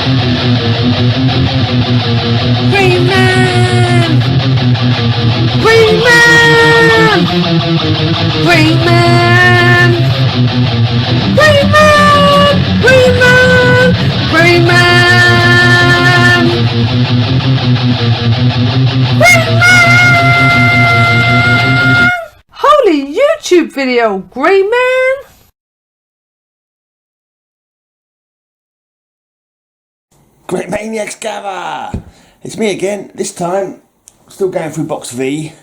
Greyman! Greyman! Greyman! Greyman! Greyman! Greyman! Greyman! Holy YouTube video, Greyman! Great Maniacs gather! It's me again, this time still going through box V.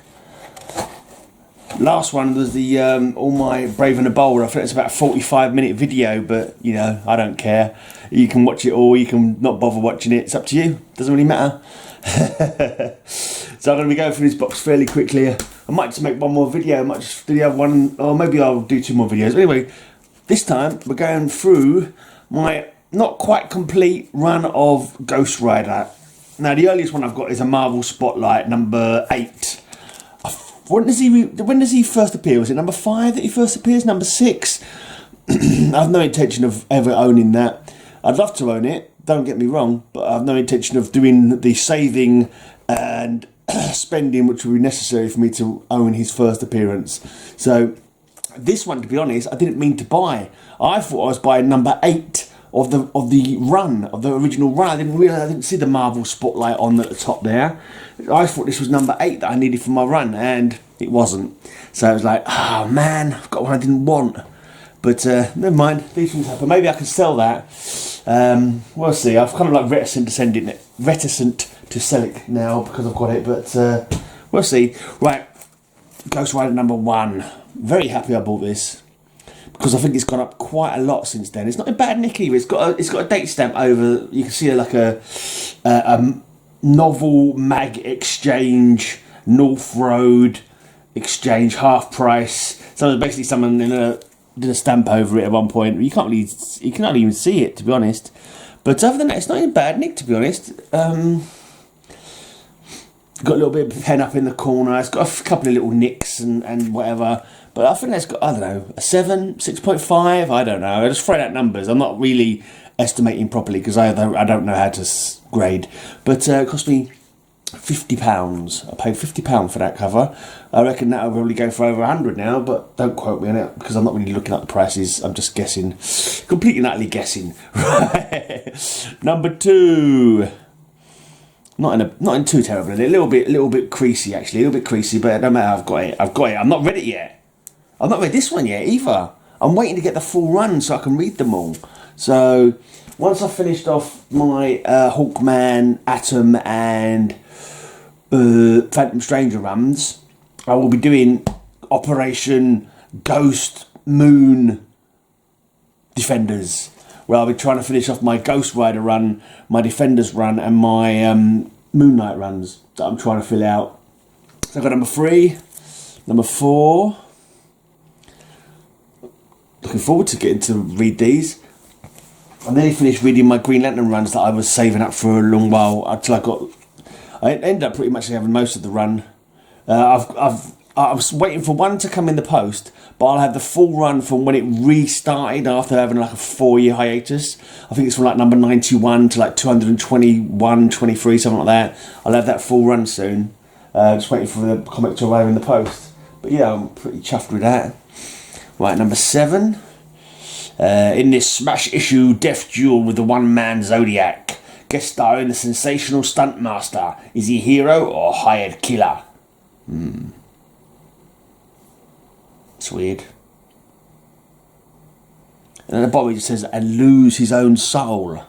Last one was the all my Brave and the Bold. I think it's about a 45-minute video, but you know, I don't care. You can watch it all, you can not bother watching it, it's up to you, doesn't really matter. So I'm going to be going through this box fairly quickly. I might just make one more video, I might just do the other one, or maybe I'll do 2 more videos. But anyway, this time we're going through my not quite complete run of Ghost Rider. Now the earliest one I've got is a Marvel Spotlight number 8. When does he first appear? Was it number 5 that he first appears? Number 6? I have no intention of ever owning that. I'd love to own it, don't get me wrong, but I have no intention of doing the saving and spending which would be necessary for me to own his first appearance. So this one, to be honest, I didn't mean to buy. I thought I was buying number 8 of the original run. I didn't realise, I didn't see the Marvel Spotlight on at the top there. I thought this was number 8 that I needed for my run, and it wasn't. So I was like, oh man, I've got one I didn't want. But never mind, these things happen. Maybe I can sell that. We'll see. I've kind of like reticent to sell it now because I've got it, but we'll see. Right, Ghost Rider number 1. Very happy I bought this, because I think it's gone up quite a lot since then. It's not a bad nick either. It's got a date stamp over. You can see like a novel mag exchange, North Road exchange, half price. So basically someone did a stamp over it at one point. You can't even see it, to be honest. But other than that, it's not a bad nick, to be honest. Got a little bit of pen up in the corner. It's got a couple of little nicks and whatever. But I think that's got, I don't know, a 7, 6.5, I don't know. I just throw out numbers. I'm not really estimating properly because I don't know how to grade. But it cost me £50. I paid £50 for that cover. I reckon that'll probably go for over 100 now, but don't quote me on it because I'm not really looking at the prices. I'm just guessing. Completely and utterly guessing. Right. Number 2. Not in too terrible. A little bit creasy actually. A little bit creasy, but it don't matter. I've got it. I'm not read it yet. I've not read this one yet either. I'm waiting to get the full run so I can read them all. So once I've finished off my Hawkman, Atom and Phantom Stranger runs, I will be doing Operation Ghost Moon Defenders, where I'll be trying to finish off my Ghost Rider run, my Defenders run, and my Moon Knight runs that I'm trying to fill out. So I've got number 3, number 4. Looking forward to getting to read these. I nearly finished reading my Green Lantern runs that I was saving up for a long while until I ended up pretty much having most of the run. I was waiting for one to come in the post, but I'll have the full run from when it restarted after having like a 4-year hiatus. I think it's from like number 91 to like 221, 23, something like that. I'll have that full run soon. Just waiting for the comic to arrive in the post. But yeah, I'm pretty chuffed with that. Right, number 7. In this smash issue death duel with the one-man Zodiac, guest starring the sensational stuntmaster. Is he hero or hired killer? It's weird. And at the bottom it just says, and lose his own soul.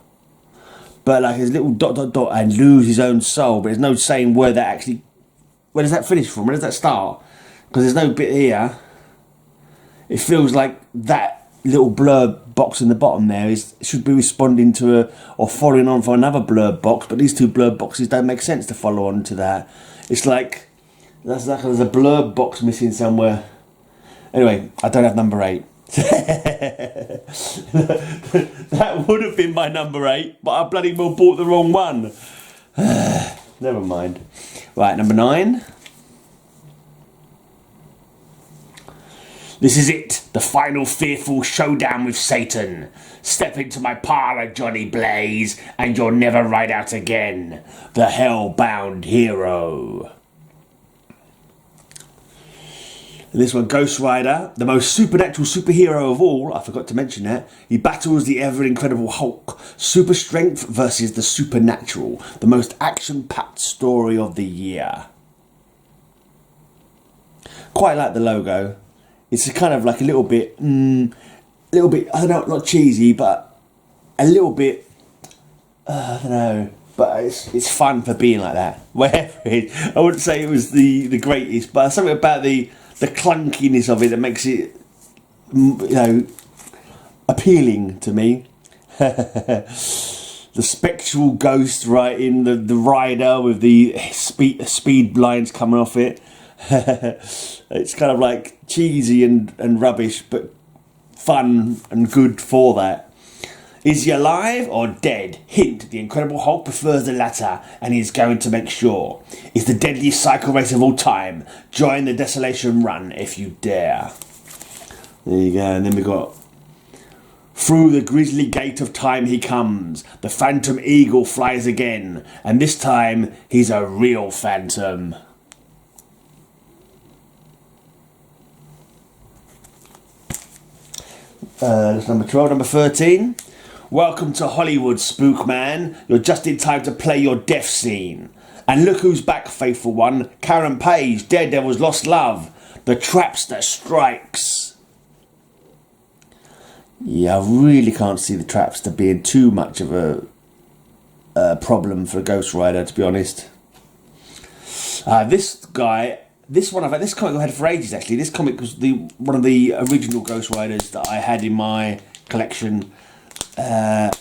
But like his little ... and lose his own soul. But there's no saying where that actually... Where does that finish from? Where does that start? Because there's no bit here. It feels like that little blurb box in the bottom there should be responding to or following on for another blurb box, but these 2 blurb boxes don't make sense to follow on to that. It's like there's a blurb box missing somewhere. Anyway, I don't have number 8. That would have been my number 8, but I bloody well bought the wrong one. Never mind. Right, number 9. This is it. The final fearful showdown with Satan. Step into my parlour, Johnny Blaze, and you'll never ride out again. The hell-bound hero. And this one, Ghost Rider, the most supernatural superhero of all. I forgot to mention that. He battles the ever-incredible Hulk. Super strength versus the supernatural. The most action-packed story of the year. Quite like the logo. It's kind of like a little bit, I don't know, not cheesy, but a little bit, I don't know, but it's fun for being like that. Whatever it is. I wouldn't say it was the greatest, but something about the clunkiness of it that makes it, appealing to me. The spectral ghost riding the rider with the speed lines coming off it. It's kind of like cheesy and rubbish, but fun and good for that. Is he alive or dead? Hint, the Incredible Hulk prefers the latter, and he's going to make sure. Is the deadliest cycle race of all time. Join the Desolation Run if you dare. There you go, and then we got through the grisly gate of time he comes. The Phantom Eagle flies again, and this time he's a real phantom. That's number 12. Number 13. Welcome to Hollywood, Spookman. You're just in time to play your death scene. And look who's back, faithful one. Karen Page, Daredevil's Lost Love. The Traps That Strikes. Yeah, I really can't see the traps to being too much of a problem for a Ghost Rider, to be honest. This comic I had for ages, actually. This comic was one of the original Ghost Riders that I had in my collection. And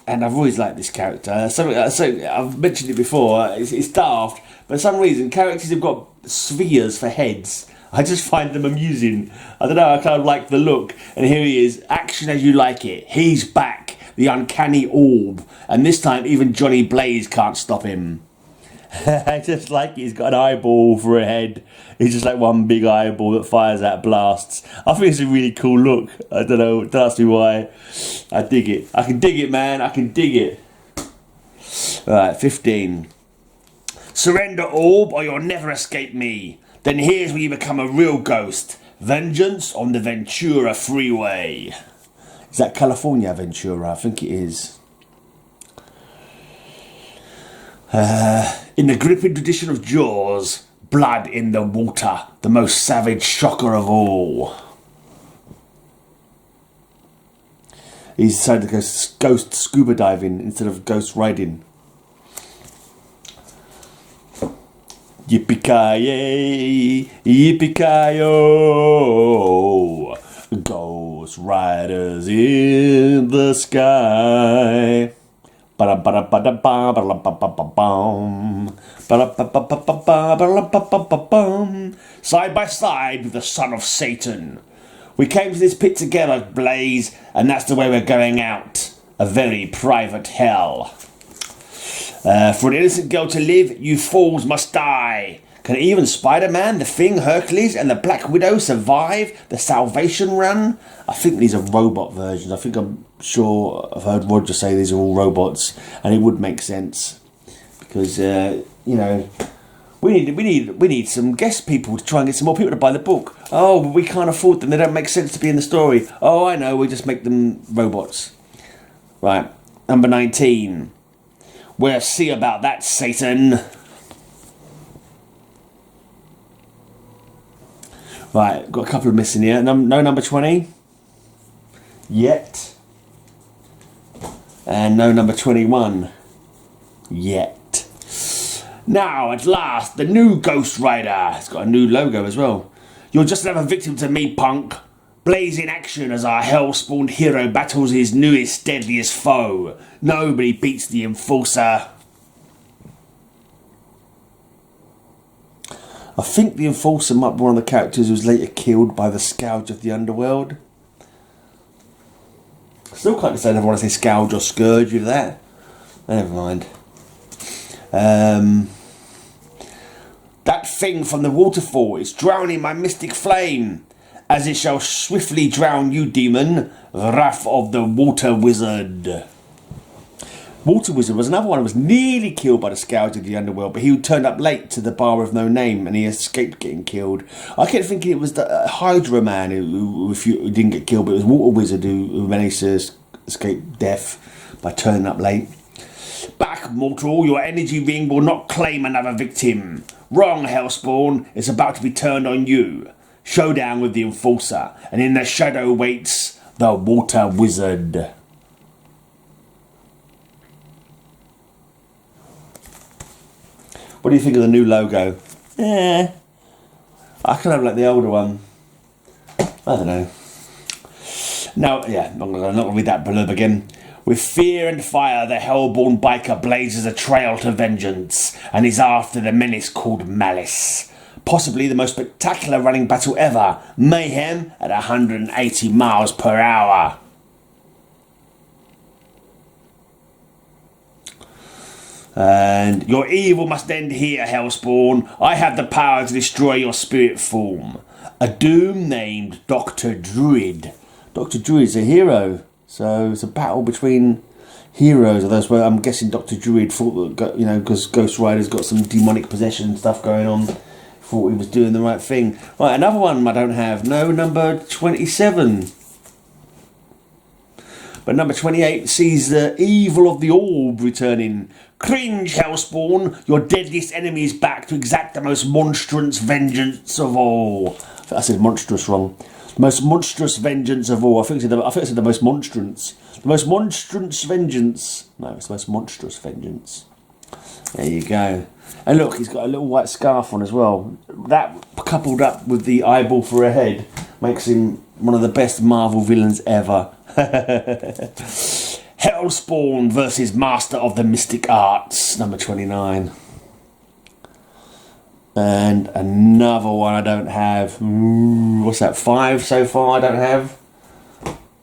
I've always liked this character. So I've mentioned it before. It's daft, but for some reason characters have got spheres for heads. I just find them amusing. I don't know. I kind of like the look. And here he is, action as you like it. He's back, the uncanny orb, and this time even Johnny Blaze can't stop him. I just like it. He's got an eyeball for a head. He's just like one big eyeball that fires out blasts. I think it's a really cool look. I don't know. Don't ask me why. I dig it. I can dig it, man. I can dig it. Alright, 15. Surrender, orb, or you'll never escape me. Then here's where you become a real ghost. Vengeance on the Ventura Freeway. Is that California Ventura? I think it is. In the gripping tradition of Jaws, blood in the water, the most savage shocker of all. He's decided to go ghost scuba diving instead of ghost riding. Yippee-ki-yay, yippee-ki-yo, Ghost Riders in the sky. Side by side with the son of Satan. We came to this pit together, Blaze, and that's the way we're going out. A very private hell. For an innocent girl to live, you fools must die. Can even Spider-Man, the Thing, Hercules, and the Black Widow survive the Salvation Run? I think these are robot versions. I'm sure I've heard Roger say these are all robots, and it would make sense because we need some guest people to try and get some more people to buy the book. Oh, but we can't afford them. They don't make sense to be in the story. Oh, I know. We just make them robots. Right, number 19. We'll see about that, Satan. Right, got a couple of missing here. No number 20 yet. And no number 21 yet. Now, at last, the new Ghost Rider. It's got a new logo as well. You're just another victim to me, punk. Blaze in action as our hell-spawned hero battles his newest, deadliest foe. Nobody beats the Enforcer. I think the Enforcer might be one of the characters who was later killed by the Scourge of the Underworld. Still can't decide if I want to say Scourge or Scourge with that. Never mind. That thing from the waterfall is drowning my mystic flame. as it shall swiftly drown you, demon. Wrath of the Water Wizard. Water Wizard was another one who was nearly killed by the Scourge of the Underworld, but he turned up late to the Bar of No Name and he escaped getting killed. I kept thinking it was the Hydra Man who didn't get killed, but it was Water Wizard who managed to escape death by turning up late. Back, mortal, your energy ring will not claim another victim. Wrong, Hellspawn, it's about to be turned on you. Showdown with the Enforcer, and in the shadow waits the Water Wizard. What do you think of the new logo? I kind of like the older one. I don't know. No, yeah, I'm not going to read that blurb again. With fear and fire, the hellborn biker blazes a trail to vengeance and is after the menace called Malice. Possibly the most spectacular running battle ever. Mayhem at 180 miles per hour. And your evil must end here, Hellspawn. I have the power to destroy your spirit form. A doom named Dr. Druid. Dr. Druid's a hero. So it's a battle between heroes. That's where I'm guessing Dr. Druid thought that, you know, because Ghost Rider's got some demonic possession and stuff going on, thought he was doing the right thing. Right, another one I don't have. No, number 27. But number 28 sees the evil of the orb returning. Cringe, Hellspawn, your deadliest enemy is back to exact the most monstrous vengeance of all. I said monstrous wrong. The most monstrous vengeance of all. I think I said the most monstrous. The most monstrous vengeance. No, it's the most monstrous vengeance. There you go. And look, he's got a little white scarf on as well. That, coupled up with the eyeball for a head, makes him one of the best Marvel villains ever. Hellspawn versus Master of the Mystic Arts, number 29. And another one I don't have. What's that, 5 so far I don't have?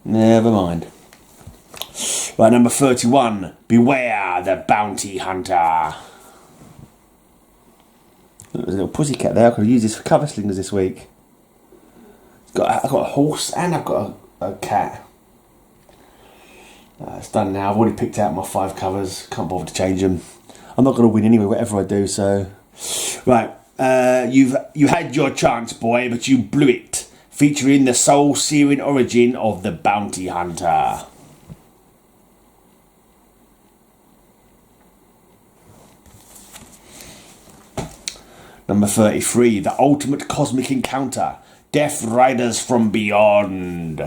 Never mind. Right, number 31. Beware the Bounty Hunter. There's a little pussycat there. I could use this for cover slingers this week. I've got a horse and I've got a cat. It's done now. I've already picked out my 5 covers. Can't bother to change them. I'm not going to win anyway, whatever I do. So, right. You had your chance, boy, but you blew it. Featuring the soul-searing origin of the Bounty Hunter. Number 33. The ultimate cosmic encounter. Death Riders from Beyond.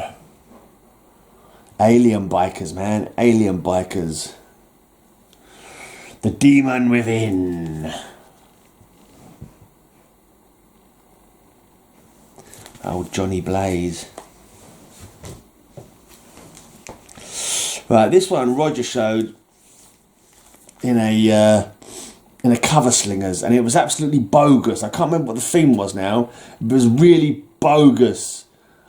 Alien bikers, man. Alien bikers. The demon within. Oh, Johnny Blaze. Right, this one Roger showed in a cover slingers, and it was absolutely bogus. I can't remember what the theme was now. It was really bogus.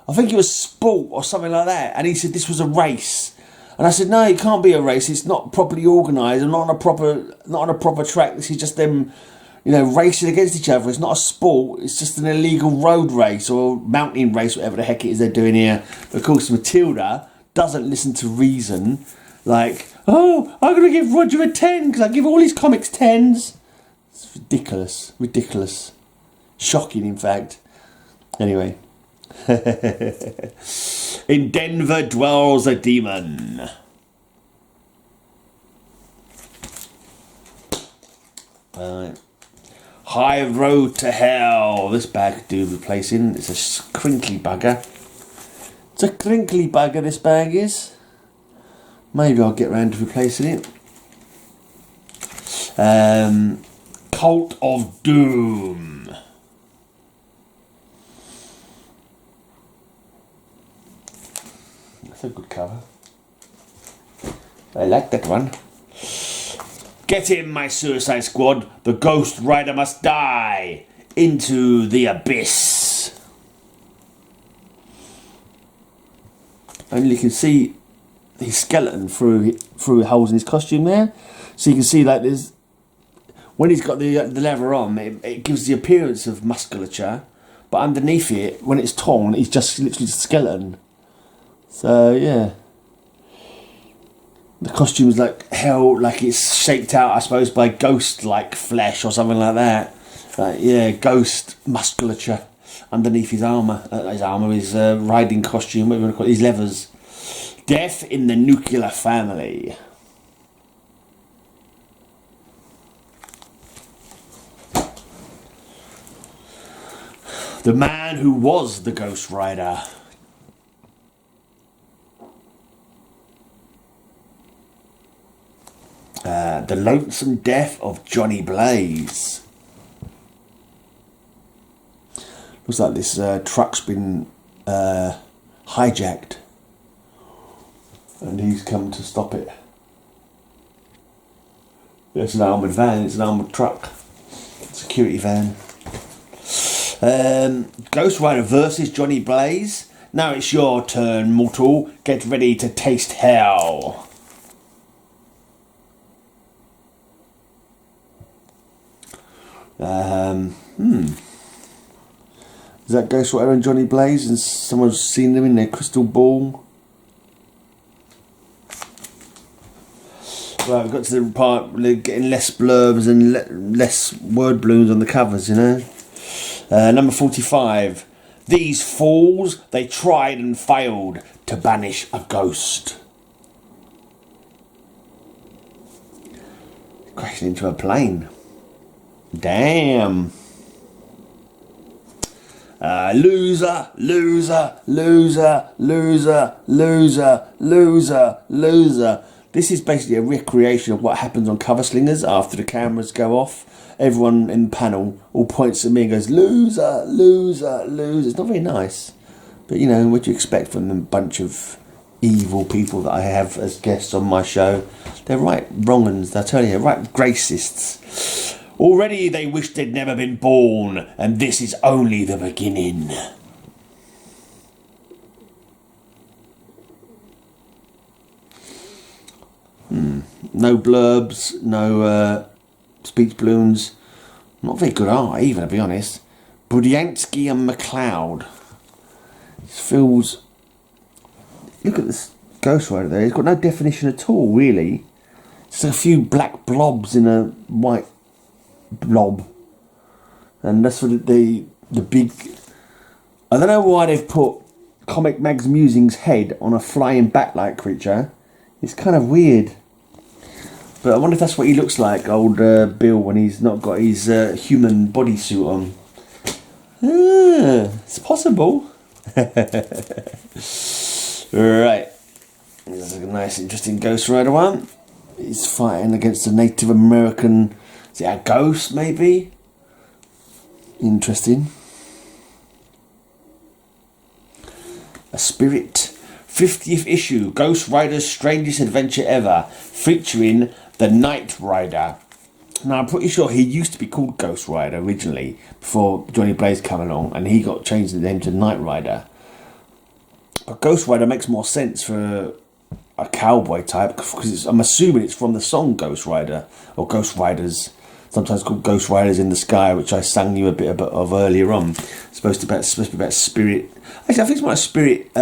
I think it was sport or something like that. And he said this was a race. And I said, no, it can't be a race. It's not properly organised and not on a proper track. This is just them, you know, racing against each other. It's not a sport. It's just an illegal road race or mountain race, whatever the heck it is they're doing here. But of course, Matilda doesn't listen to reason. Like, oh, I'm going to give Roger a 10 because I give all his comics 10s. It's ridiculous. Ridiculous. Shocking, in fact. Anyway. In Denver dwells a demon. Right. High road to hell. This bag could do replacing. It's a crinkly bugger. It's a crinkly bugger, this bag is. Maybe I'll get round to replacing it. Cult of Doom. That's a good cover. I like that one. Get him, my Suicide Squad. The Ghost Rider must die. Into the abyss. And you can see his skeleton through holes in his costume there. So you can see like there's, when he's got the leather on, it gives the appearance of musculature, but underneath it, when it's torn, it's just literally just a skeleton. So yeah, the costume's like hell, like it's shaped out, I suppose, by ghost-like flesh or something like that. Like, yeah, ghost musculature underneath his armour. His riding costume, whatever you want to call it, his leathers. Death in the nuclear family. The man who was the Ghost Rider. The lonesome death of Johnny Blaze. Looks like this truck's been hijacked. And he's come to stop it. It's an armoured van, it's an armoured truck. Security van. Ghost Rider versus Johnny Blaze. Now it's your turn, mortal. Get ready to taste hell. Is that Ghost Rider and Johnny Blaze? And someone's seen them in their crystal ball? Right, we've got to the part where they're getting less blurbs and less word balloons on the covers, you know. Number 45. These fools, they tried and failed to banish a ghost. Crashing into a plane. Damn. Loser, loser, loser, loser, loser, loser, loser. This is basically a recreation of what happens on Cover Slingers after the cameras go off. Everyone in the panel all points at me and goes, loser, loser, loser. It's not very nice. But, you know, what do you expect from the bunch of evil people that I have as guests on my show? They're right wrong uns, I tell you, right gracists. Already they wish they'd never been born, and this is only the beginning. No blurbs, no speech balloons. Not very good art either, to be honest. Budiansky and McLeod. It feels... Look at this Ghost Rider there. He's got no definition at all, really. Just a few black blobs in a white blob. And that's what the big... I don't know why they've put Comic Mags Musing's head on a flying bat-like creature. It's kind of weird. But I wonder if that's what he looks like, old Bill, when he's not got his human bodysuit on. It's possible. Right. This is a nice, interesting Ghost Rider one. He's fighting against a Native American... Is it a ghost, maybe? Interesting. A spirit. 50th issue, Ghost Rider's Strangest Adventure Ever, featuring the Night Rider. Now, I'm pretty sure he used to be called Ghost Rider originally, before Johnny Blaze came along, and he got changed the name to Night Rider. But Ghost Rider makes more sense for a cowboy type, because I'm assuming it's from the song Ghost Rider, or Ghost Riders, sometimes called Ghost Riders in the Sky, which I sang you a bit of earlier on. It's supposed to be about spirit. Actually, I think it's more a spirit...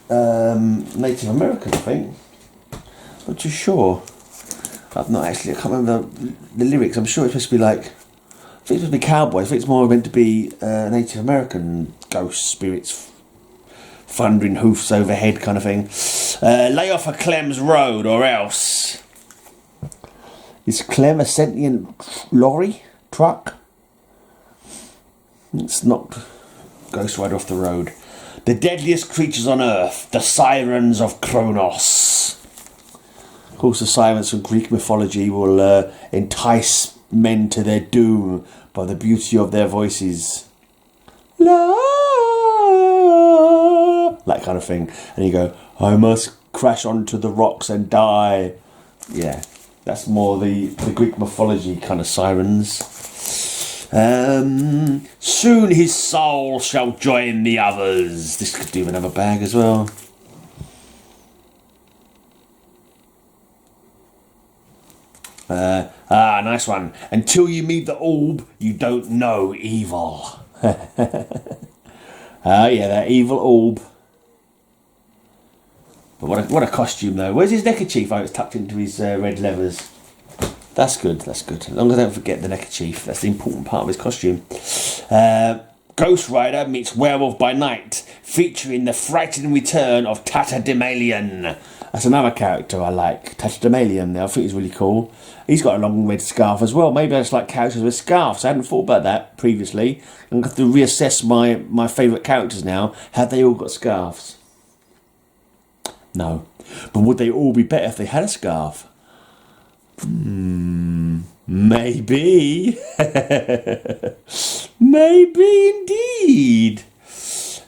Native American, I think. Not too sure. I've not actually. I can't remember the lyrics. I'm sure it's supposed to be like. I think it's supposed to be cowboys. I think it's more meant to be Native American ghost spirits, thundering hoofs overhead, kind of thing. Lay off a Clem's road, or else. Is Clem a sentient lorry truck? It's not Ghost Rider off the road. The deadliest creatures on earth, the sirens of Kronos. Of course, the sirens from Greek mythology will entice men to their doom by the beauty of their voices. La, that kind of thing. And you go, I must crash onto the rocks and die. Yeah, that's more the Greek mythology kind of sirens. Soon his soul shall join the others. This could do another bag as well. Nice one. Until you meet the orb, you don't know evil. Ah, yeah, that evil orb. But what a costume, though. Where's his neckerchief? Oh, it's tucked into his red leathers. That's good, that's good. As long as I don't forget the neckerchief. That's the important part of his costume. Ghost Rider meets Werewolf by Night, featuring the frightening return of Tatterdemalion. That's another character I like. Tatterdemalion, I think he's really cool. He's got a long red scarf as well. Maybe I just like characters with scarves. I hadn't thought about that previously. I'm going to have to reassess my favourite characters now. Have they all got scarves? No. But would they all be better if they had a scarf? Maybe. Maybe indeed.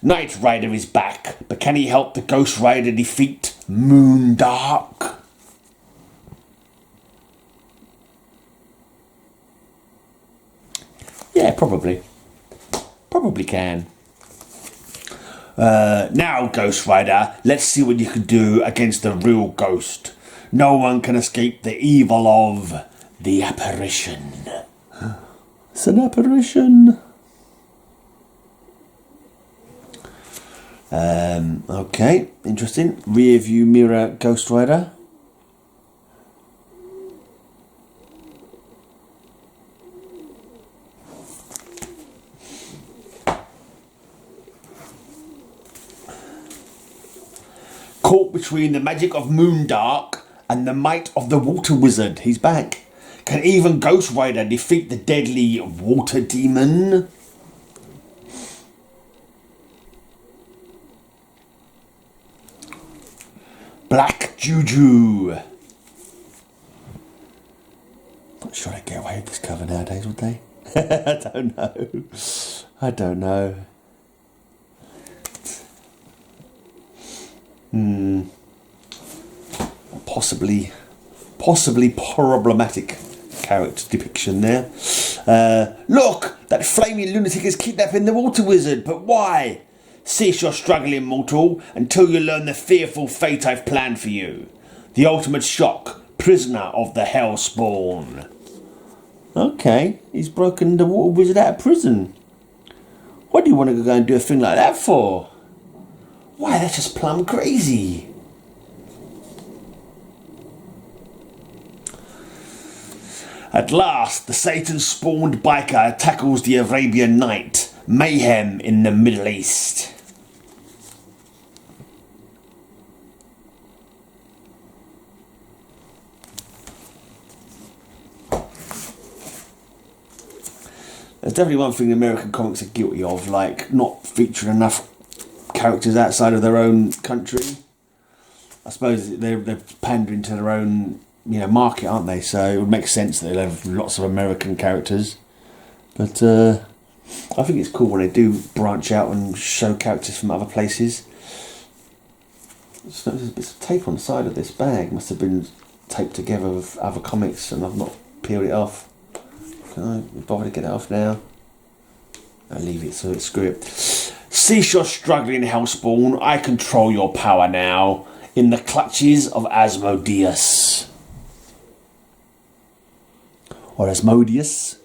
Knight Rider is back, but can he help the Ghost Rider defeat Moondark? Yeah, probably. Probably can. Now, Ghost Rider, let's see what you can do against the real ghost. No one can escape the evil of the apparition. It's an apparition. Okay, interesting. Rear view mirror Ghost Rider. Caught between the magic of Moondark and the might of the Water Wizard. He's back. Can even Ghost Rider defeat the deadly Water Demon? Black Juju. Not sure I'd get away with this cover nowadays, would they? I don't know. I don't know. Possibly problematic character depiction there. Look, that flaming lunatic is kidnapping the Water Wizard, but why? Cease your struggling, mortal, until you learn the fearful fate I've planned for you. The ultimate shock, prisoner of the Hellspawn. Okay, he's broken the Water Wizard out of prison. What do you want to go and do a thing like that for? Why, that's just plumb crazy. At last, the Satan-spawned biker tackles the Arabian Night. Mayhem in the Middle East. There's definitely one thing the American comics are guilty of, like not featuring enough characters outside of their own country. I suppose they're pandering to their own, market, aren't they? So it would make sense that they'll have lots of American characters. But I think it's cool when they do branch out and show characters from other places. So there's bits of tape on the side of this bag. Must have been taped together with other comics, and I've not peeled it off. Can I bother to get it off now? I'll leave it, so screw it. Cease your struggling, Hellspawn. I control your power now. In the clutches of Asmodeus. Or Asmodeus.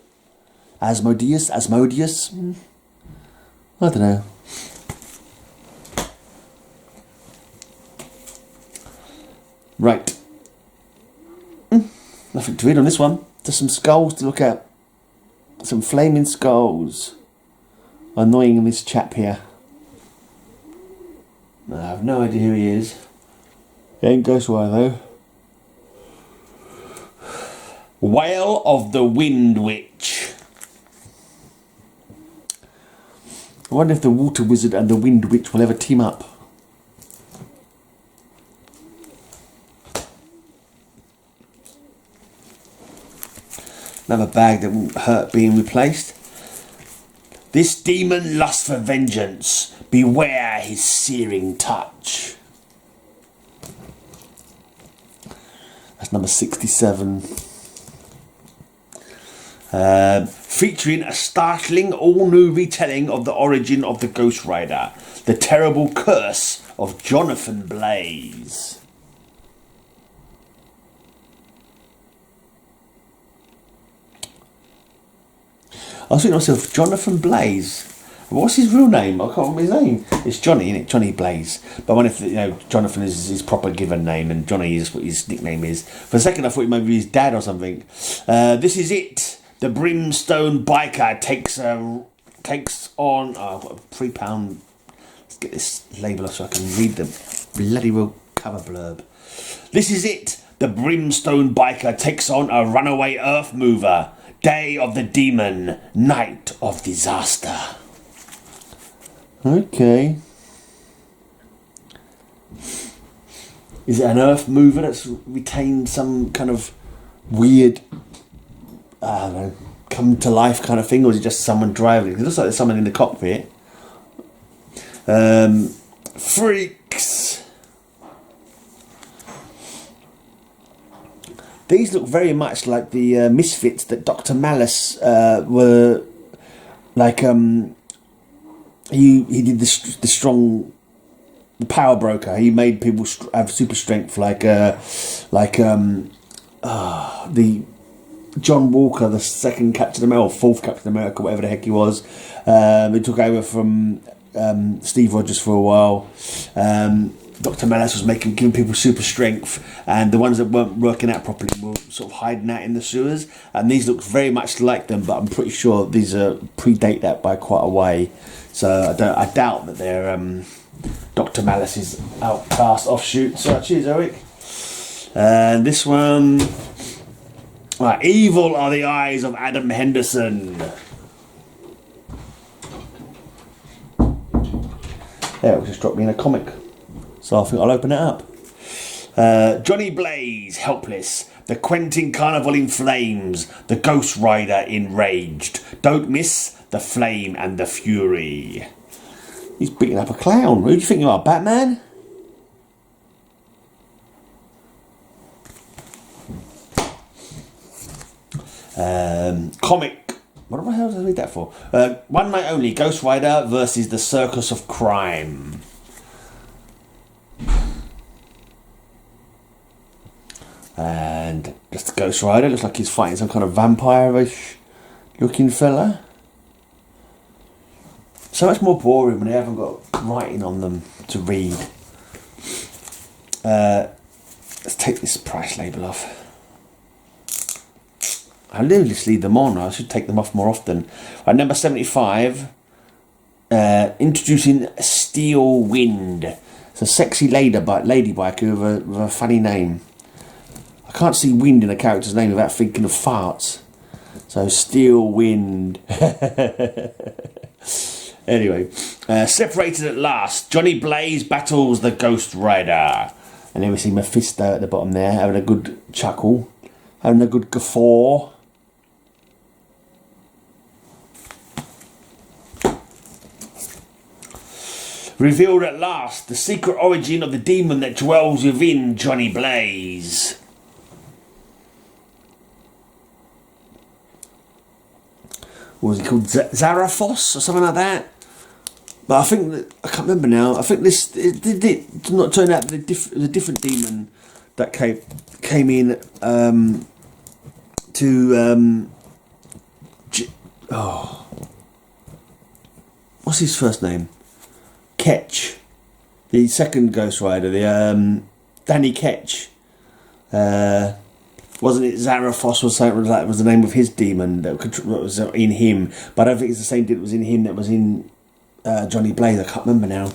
Asmodeus? I don't know. Right. Nothing to read on this one. Just some skulls to look at. Some flaming skulls. Annoying this chap here. I have no idea who he is. He ain't Ghost Rider though. Wail of the Wind Witch. I wonder if the Water Wizard and the Wind Witch will ever team up. Another bag that won't hurt being replaced. This demon lusts for vengeance. Beware his searing touch. That's number 67. Featuring a startling all-new retelling of the origin of the Ghost Rider. The terrible curse of Jonathan Blaze. I was thinking to myself, Jonathan Blaze. What's his real name? I can't remember his name. It's Johnny, isn't it? Johnny Blaze. But I wonder if, you know, Jonathan is his proper given name and Johnny is what his nickname is. For a second I thought it might be his dad or something. This is it. The Brimstone Biker takes on... Oh, I've got a £3. Let's get this label off so I can read the bloody real cover blurb. This is it. The Brimstone Biker takes on a runaway earth mover. Day of the Demon, Night of Disaster. Okay. Is it an earth mover that's retained some kind of weird, I don't know, come to life kind of thing, or is it just someone driving? It looks like there's someone in the cockpit. Freaks. These look very much like the misfits that Dr. Malice were like. He did the strong, the power broker. He made people have super strength, like the John Walker, the second Captain America, or fourth Captain America, whatever the heck he was. He took over from Steve Rogers for a while. Dr. Malice was giving people super strength, and the ones that weren't working out properly were sort of hiding out in the sewers. And these look very much like them, but I'm pretty sure these predate that by quite a way. So I doubt that they're Dr. Malice's outcast offshoot. So cheers, Elric. And this one, right, Evil Are the Eyes of Adam Henderson. Yeah, it just dropped me in a comic. So I think I'll open it up. Johnny Blaze, helpless. The Quentin Carnival in flames. The Ghost Rider enraged. Don't miss the flame and the fury. He's beating up a clown. Who do you think you are, Batman? Comic. What the hell did I read that for? One night only. Ghost Rider versus the Circus of Crime. And just the Ghost Rider. Looks like he's fighting some kind of vampire-ish looking fella. So much more boring when they haven't got writing on them to read. Let's take this price label off. I literally just leave them on. I should take them off more often. Right, number 75. Introducing Steel Wind. It's a sexy lady biker with a funny name. I can't see wind in a character's name without thinking of farts. So Steel Wind. Anyway, separated at last. Johnny Blaze battles the Ghost Rider. And then we see Mephisto at the bottom there, having a good chuckle, having a good guffaw. Revealed at last, the secret origin of the demon that dwells within Johnny Blaze. What was he called? Zarathos or something like that? But I think that, I can't remember now. I think this did not turn out the different demon that came in what's his first name? Ketch, the second Ghost Rider, the Danny Ketch. Wasn't it Zarathos or something like that was the name of his demon that was in him? But I don't think it's the same demon that was in him that was in Johnny Blaze. I can't remember now.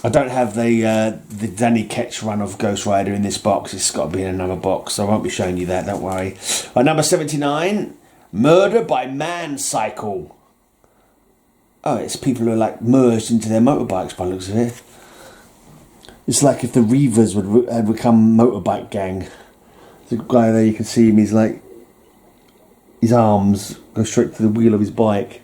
I don't have the Danny Ketch run of Ghost Rider in this box. It's got to be in another box, so I won't be showing you that, don't worry. Number 79, Murder by Man Cycle. Oh, it's people who are like merged into their motorbikes by the looks of it. It's like if the Reavers had become motorbike gang. There's a guy there, you can see him, he's like, his arms go straight to the wheel of his bike.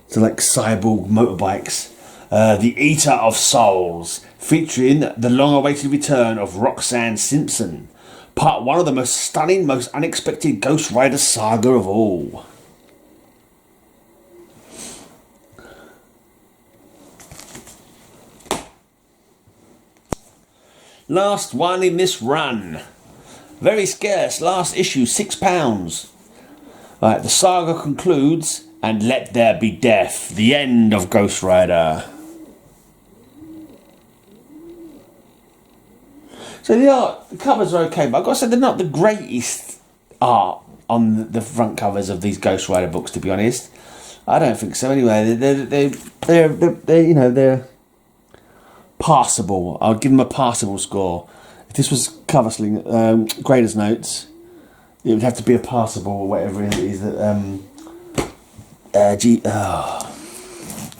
So like cyborg motorbikes. The Eater of Souls, featuring the long-awaited return of Roxanne Simpson. Part 1 of the most stunning, most unexpected Ghost Rider saga of all. Last one in this run. Very scarce, last issue, £6. Right, the saga concludes and let there be death. The end of Ghost Rider. So the covers are okay, but I've got to say they're not the greatest art on the front covers of these Ghost Rider books, to be honest. I don't think so. Anyway, they're you know, they're passable. I'll give them a passable score. If this was cover sling graders notes, it would have to be a passable or whatever it is that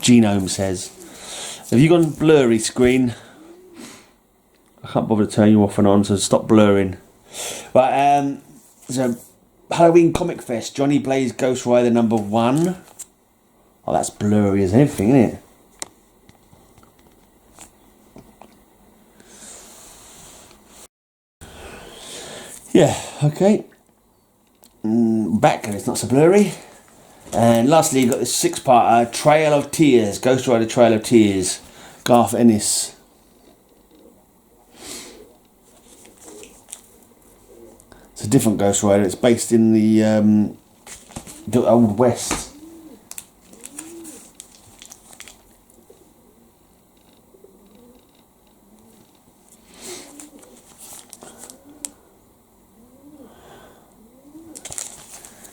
Genome says. Have you gone blurry screen? I can't bother to turn you off and on, so stop blurring. Right, so Halloween Comic Fest, Johnny Blaze Ghost Rider #1. Oh, that's blurry as anything, isn't it? Yeah, okay. Back, and it's not so blurry. And lastly, you've got this 6-parter, Trail of Tears, Ghost Rider Trail of Tears, Garth Ennis. It's a different Ghost Rider. It's based in the Old West.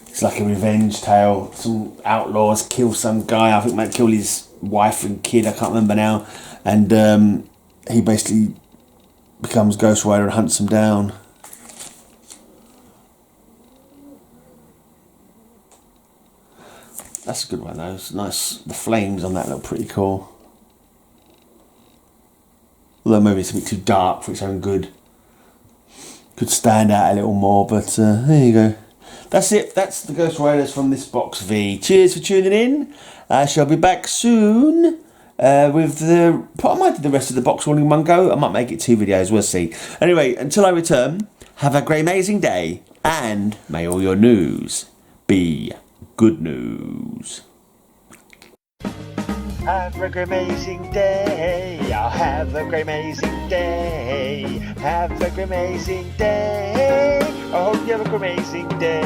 It's like a revenge tale. Some outlaws kill some guy. I think might kill his wife and kid. I can't remember now. And he basically becomes Ghost Rider and hunts them down. That's a good one though. It's nice. The flames on that look pretty cool. Although maybe it's a bit too dark for its own good. Could stand out a little more, but there you go. That's it. That's the Ghost Riders from this box V. Cheers for tuning in. I shall be back soon with the... I might do the rest of the box all in one go. I might make it 2 videos. We'll see. Anyway, until I return, have a great amazing day. And may all your news be good news. Have a great amazing day. I'll have a great amazing day. Have a great amazing day. I hope you have a great amazing day.